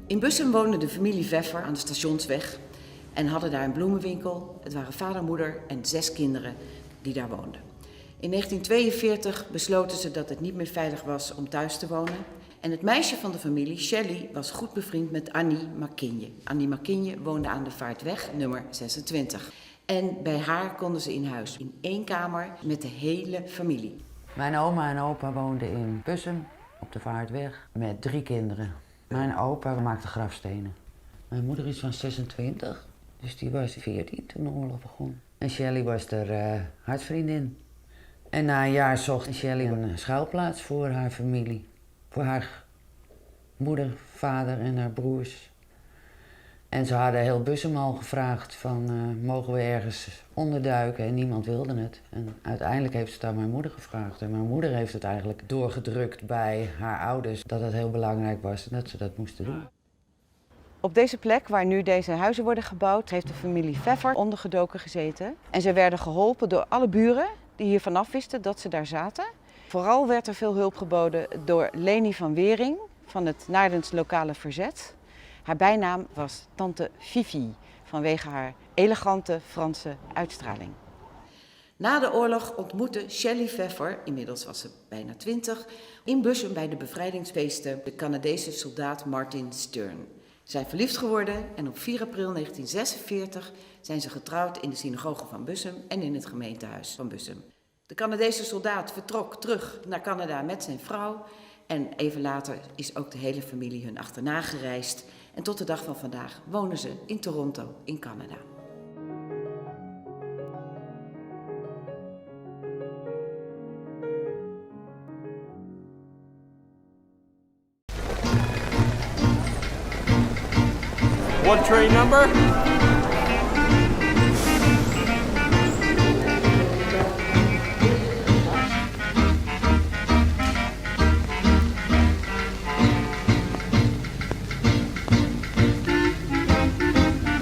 In Bussum woonde de familie Veffer aan de Stationsweg en hadden daar een bloemenwinkel. Het waren vader, moeder en 6 kinderen die daar woonden. In 1942 besloten ze dat het niet meer veilig was om thuis te wonen. En het meisje van de familie, Shelley, was goed bevriend met Annie Makinje. Annie Makinje woonde aan de Vaartweg, nummer 26. En bij haar konden ze in huis, in 1 kamer, met de hele familie. Mijn oma en opa woonden in Bussum, op de Vaartweg, met 3 kinderen. Mijn opa maakte grafstenen. Mijn moeder is van 26, dus die was 14 toen de oorlog begon. En Shelley was er hartsvriendin. En na een jaar zocht Shelley een schuilplaats voor haar familie. Voor haar moeder, vader en haar broers. En ze hadden heel Bussum al gevraagd van mogen we ergens onderduiken en niemand wilde het. En uiteindelijk heeft ze het aan mijn moeder gevraagd. En mijn moeder heeft het eigenlijk doorgedrukt bij haar ouders dat het heel belangrijk was en dat ze dat moesten doen. Op deze plek waar nu deze huizen worden gebouwd heeft de familie Veffer ondergedoken gezeten. En ze werden geholpen door alle buren die hier vanaf wisten dat ze daar zaten. Vooral werd er veel hulp geboden door Leni van Wering van het Naardens lokale verzet. Haar bijnaam was tante Fifi, vanwege haar elegante Franse uitstraling. Na de oorlog ontmoette Shelley Veffer, inmiddels was ze bijna 20, in Bussum bij de bevrijdingsfeesten de Canadese soldaat Martin Stern. Ze zijn verliefd geworden en op 4 april 1946 zijn ze getrouwd in de synagoge van Bussum en in het gemeentehuis van Bussum. De Canadese soldaat vertrok terug naar Canada met zijn vrouw en even later is ook de hele familie hun achterna gereisd. En tot de dag van vandaag wonen ze in Toronto in Canada. What train number?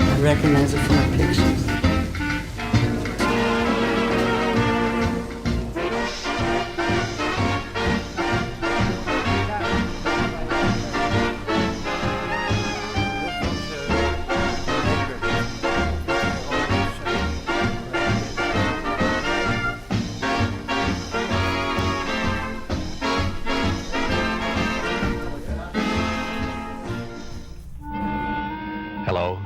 I recognize it from our pictures. Hello.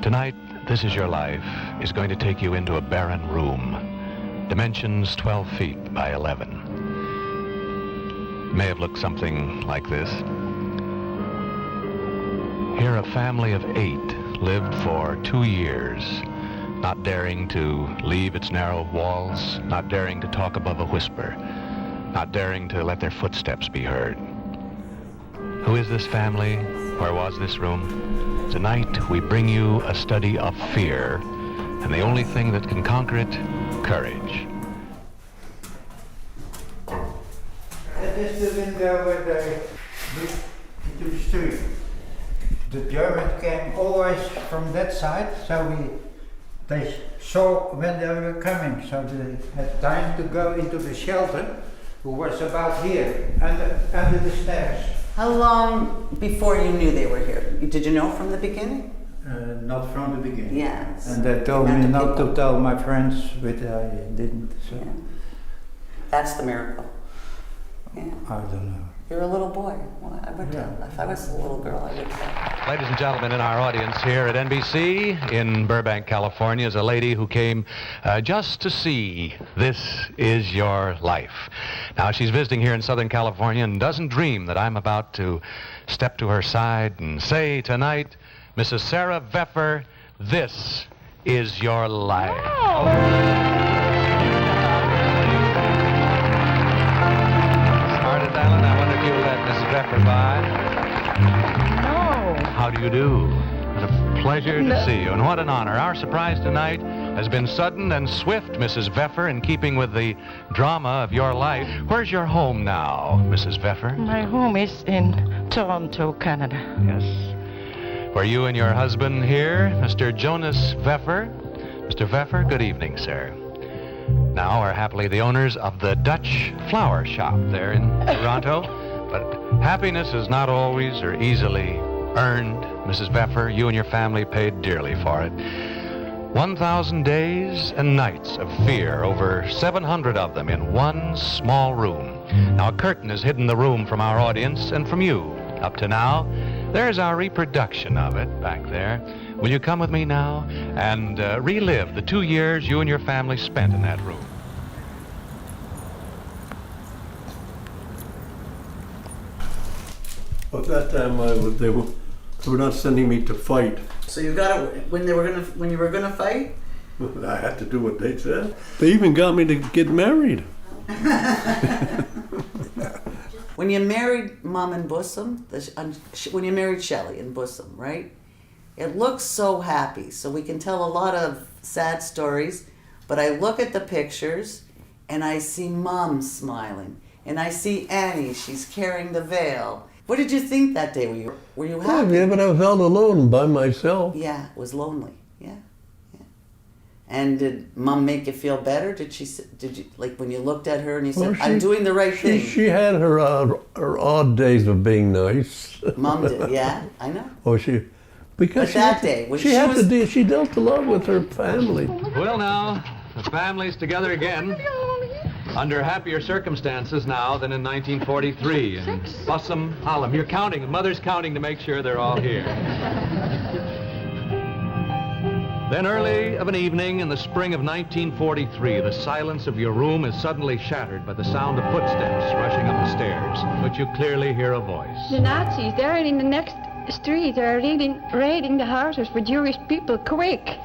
Tonight, This Is Your Life is going to take you into a barren room. Dimensions 12 feet by 11. May have looked something like this. Here a family of 8 lived for 2 years, not daring to leave its narrow walls, not daring to talk above a whisper, not daring to let their footsteps be heard. Who is this family? Where was this room? Tonight we bring you a study of fear, and the only thing that can conquer it, courage. That is the window where they look into the street. The Germans came always from that side, so they saw when they were coming, so they had time to go into the shelter, who was about here, under the stairs. How long before you knew they were here? Did you know from the beginning? Not from the beginning. Yes. And they told me not to tell my friends, but I didn't. So. Yeah. That's the miracle. Yeah. I don't know. You're a little boy. Well, I would tell. If I was a little girl, I would tell. Ladies and gentlemen, in our audience here at NBC in Burbank, California, is a lady who came just to see This Is Your Life. Now, she's visiting here in Southern California and doesn't dream that I'm about to step to her side and say tonight, Mrs. Sarah Veffer, this is your life. Wow. Smartest Ellen, I wonder if you'll let Mrs. Veffer by. No. How do you do? What a pleasure to see you, and what an honor. Our surprise tonight has been sudden and swift, Mrs. Veffer, in keeping with the drama of your life. Where's your home now, Mrs. Veffer? My home is in Toronto, Canada. Yes. Were you and your husband here, Mr. Jonas Veffer? Mr. Veffer, good evening, sir. Now are happily the owners of the Dutch flower shop there in Toronto. But happiness is not always or easily Earned, Mrs. Veffer, you and your family paid dearly for it. 1,000 days and nights of fear, over 700 of them in one small room. Now, a curtain has hidden the room from our audience and from you. Up to now, there's our reproduction of it back there. Will you come with me now and relive the 2 years you and your family spent in that room? At that time, they were not sending me to fight. So you got it when you were gonna fight? I had to do what they said. They even got me to get married. When you married Mom in Bussum, when you married Shelley in Bussum, right? It looks so happy. So we can tell a lot of sad stories, but I look at the pictures and I see Mom smiling, and I see Annie. She's carrying the veil. What did you think that day? Were you happy? Yeah, but I felt alone by myself. Yeah, it was lonely. Yeah. And did Mom make you feel better? Did you like when you looked at her and you said, "I'm doing the right thing"? She had her odd days of being nice. Mom did. Yeah, I know. Oh, because But that day, when she dealt a lot with her family. Well, now, the family's together again. Under happier circumstances now than in 1943 in Bussum, Holland. You're counting, Mother's counting to make sure they're all here. Then early of an evening in the spring of 1943, the silence of your room is suddenly shattered by the sound of footsteps rushing up the stairs, but you clearly hear a voice. The Nazis, they're in the next street. They're raiding the houses for Jewish people, quick.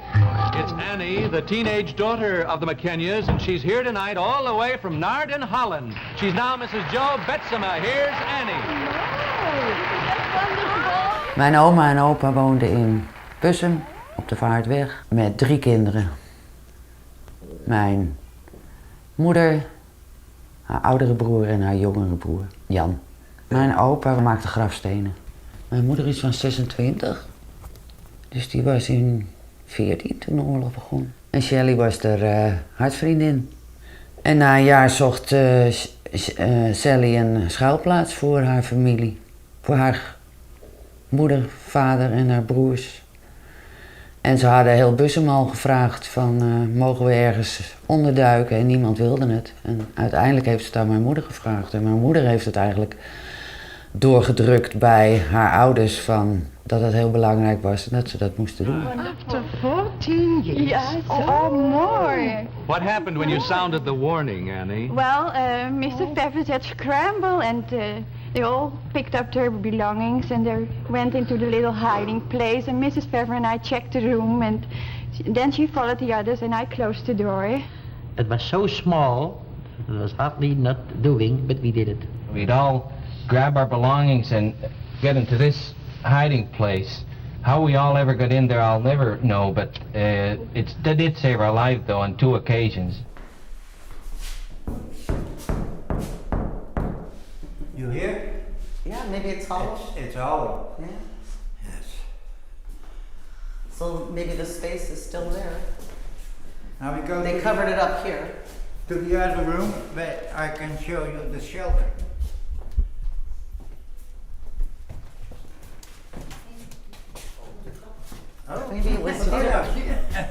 It's Annie, the teenage daughter of the McKenyas, and she's here tonight all the way from Naarden, Holland. She's now Mrs. Joe Betsema. Here's Annie. Mijn oma en opa woonden in Bussum op de Vaartweg met 3 kinderen. Mijn moeder, haar oudere broer en haar jongere broer, Jan. Mijn opa maakte grafstenen. Mijn moeder is van 26, dus die was in 14 toen de oorlog begon. En Shelley was er hartvriendin. En na een jaar zocht Sally een schuilplaats voor haar familie. Voor haar moeder, vader en haar broers. En ze hadden heel Bussum al gevraagd van mogen we ergens onderduiken en niemand wilde het. En uiteindelijk heeft ze het aan mijn moeder gevraagd. En mijn moeder heeft het eigenlijk doorgedrukt bij haar ouders van dat het heel belangrijk was en dat ze dat moesten doen. After 14 years. Yes, or more. What happened when you sounded the warning, Annie? Well, Mr. Veffer said scramble, and they all picked up their belongings and they went into the little hiding place, and Mrs. Veffer and I checked the room, and then she followed the others and I closed the door. It was so small, it was hardly not doing, but we did it. We'd all grab our belongings and get into this hiding place. How we all ever got in there, I'll never know, but they did save our life, though, on 2 occasions. You hear? Yeah, maybe it's hollow. It's hollow. Yeah. Yes. So maybe the space is still there. Now we go. They covered it up here. To the other room, where I can show you the shelter. Oh, maybe it was here. Yeah.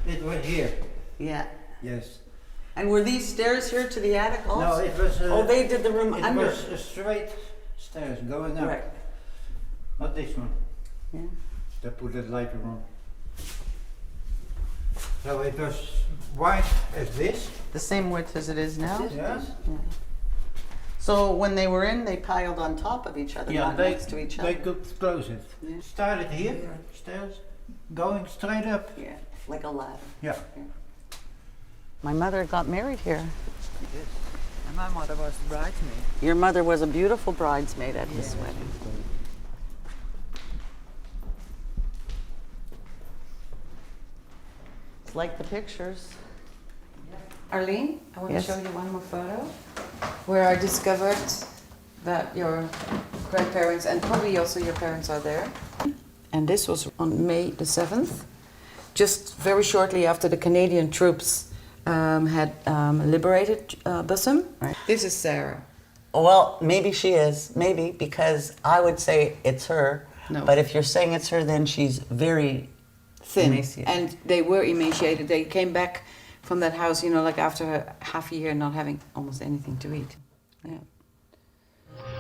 It was here. Yeah. Yes. And were these stairs here to the attic also? No, it was. Oh, they did the room it under. was a straight stairs going up. Right. Not this one. Yeah. They put it later on. So it was wide as this. The same width as it is now? Yes. So when they were in, they piled on top of each other, not next to each They other? could close it. Yeah. Started here, stairs, going straight up. Yeah, like a ladder. Yeah. My mother got married here. Yes. And my mother was the bridesmaid. Your mother was a beautiful bridesmaid at his wedding. It's like the pictures. Arlene, I want Yes. to show you one more photo where I discovered that your grandparents and probably also your parents are there. And this was on May the 7th, just very shortly after the Canadian troops had liberated Bussum. Right. This is Sarah. Well, maybe she is, maybe, because I would say it's her. No. But if you're saying it's her, then she's very Thin. emaciated. And they were emaciated. They came back from that house, like after half a year not having almost anything to eat. Yeah.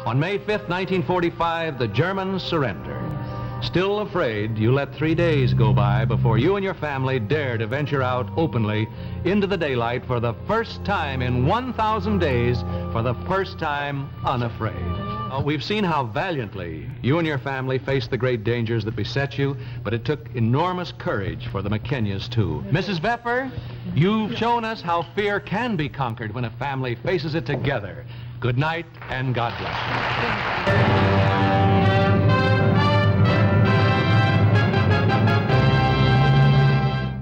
On May 5th, 1945, the Germans surrender. Still afraid, you let 3 days go by before you and your family dare to venture out openly into the daylight for the first time in 1,000 days, for the first time unafraid. We've seen how valiantly you and your family faced the great dangers that beset you, but it took enormous courage for the McKenyas, too. Mrs. Veffer, you've shown us how fear can be conquered when a family faces it together. Good night, and God bless you.